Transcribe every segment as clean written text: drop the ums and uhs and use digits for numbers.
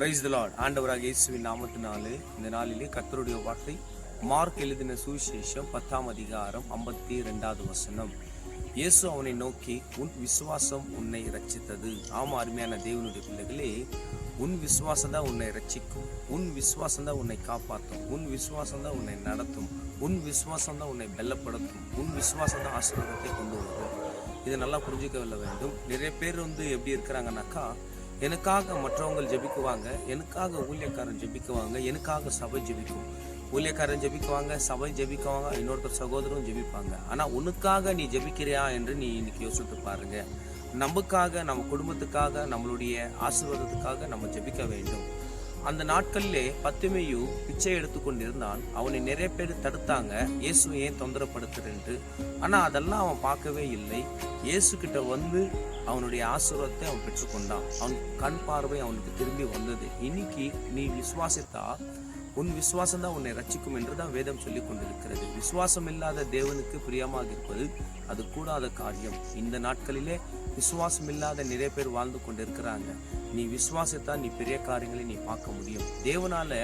Praise the Lord. ஆண்டவராக இயேசுவின் நாமத்தினாலே இந்த நாளிலே கர்த்தருடைய வார்த்தை மார்க் எழுதின சுவிசேஷம் 10ஆம் அதிகாரம் 52வது வசனம். இயேசு அவனை நோக்கி, உன் விசுவாசம் உன்னை ரட்சித்தது. ஆமா, அருமையான தேவனுடைய பிள்ளைகளே, உன் விசுவாசம் தான் உன்னை ரட்சிக்கும். உன் விசுவாசம் தான் உன்னை காப்பாற்றும். உன் விசுவாசம் தான் உன்னை நடத்தும். உன் விசுவாசம் தான் உன்னை பலப்படுத்தும். உன் விசுவாசம் தான் ஆசீர்வாதத்தை கொண்டு வரும். இதை நல்லா புரிஞ்சுக்க வேண்டும். நிறைய பேர் எப்படி இருக்கிறாங்கன்னாக்கா, எனக்காக மற்றவங்க ஜெபிக்குவாங்க, எனக்காக ஊழியக்காரன் ஜெபிக்குவாங்க, எனக்காக சபை ஜெபிக்கும். ஊழியக்காரன் ஜெபிக்குவாங்க, சபை ஜெபிக்குவாங்க, இன்னொருத்தர் சகோதரரும் ஜெபிப்பாங்க. ஆனா உனக்காக நீ ஜெபிக்கிறியா என்று நீ இன்னைக்கு யோசித்து பாருங்க. நமக்காக, நம்ம குடும்பத்துக்காக, நம்மளுடைய ஆசீர்வாதத்துக்காக நம்ம ஜெபிக்க வேண்டும். அந்த நாட்களிலே பத்துமையு பிச்சை எடுத்து கொண்டிருந்தான். அவனை நிறைய பேர் தடுத்தாங்க, இயேசு ஏன் தொந்தரப்படுத்துறேன்ட்டு. ஆனா அதெல்லாம் அவன் பார்க்கவே இல்லை. இயேசு கிட்ட வந்து அவனுடைய ஆசீர்வாதத்தை அவன் பெற்றுக்கொண்டான். அவன் கண் பார்வை அவனுக்கு திரும்பி வந்தது. இன்னைக்கு நீ விசுவாசித்தா உன் விசுவாசம் தான் உன்னை ரட்சிக்கும் என்றுதான் வேதம் சொல்லி கொண்டிருக்கிறது. விசுவாசம் இல்லாத தேவனுக்கு பிரியமாக இருப்பது அது கூடாத காரியம். இந்த நாட்களிலே விசுவாசம் இல்லாத நிறைய பேர் வாழ்ந்து கொண்டிருக்கிறாங்க. நீ விசுவாசித்தா நீ பெரிய காரியங்களை நீ பார்க்க முடியும். தேவனால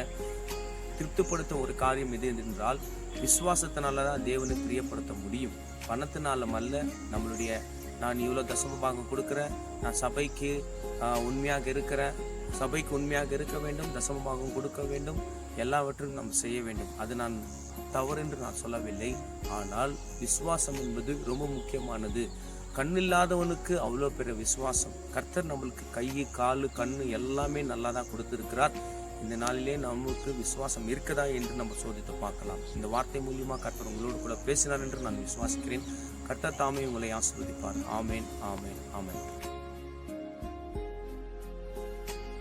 திருப்திப்படுத்தும் ஒரு காரியம் எது என்றால் விசுவாசத்தினாலதான் தேவனை பிரியப்படுத்த முடியும். பணத்தினாலும் அல்ல. நம்மளுடைய நான் இவ்வளோ தசம பாகம் கொடுக்குறேன், நான் சபைக்கு உண்மையாக இருக்கிறேன், சபைக்கு உண்மையாக இருக்க வேண்டும், தசம பாகம் கொடுக்க வேண்டும், எல்லாவற்றையும் நாம் செய்ய வேண்டும். அது நான் தவறு என்று நான் சொல்லவில்லை. ஆனால் விசுவாசம் என்பது ரொம்ப முக்கியமானது. கண்ணில்லாதவனுக்கு அவ்வளோ பெரிய விசுவாசம். கர்த்தர் நம்மளுக்கு கை, காலு, கண்ணு எல்லாமே நல்லா தான் கொடுத்திருக்கிறார். இந்த நாளிலே நமக்கு விசுவாசம் இருக்குதா என்று நம்ம சோதித்து பார்க்கலாம். இந்த வார்த்தை மூலியமா கர்த்தர் உங்களோடு கூட பேசினார் என்று நான் விசுவாசிக்கிறேன். கர்த்தர் தாமே உங்களை ஆசீர்வதிப்பார். ஆமேன், ஆமேன், ஆமேன்.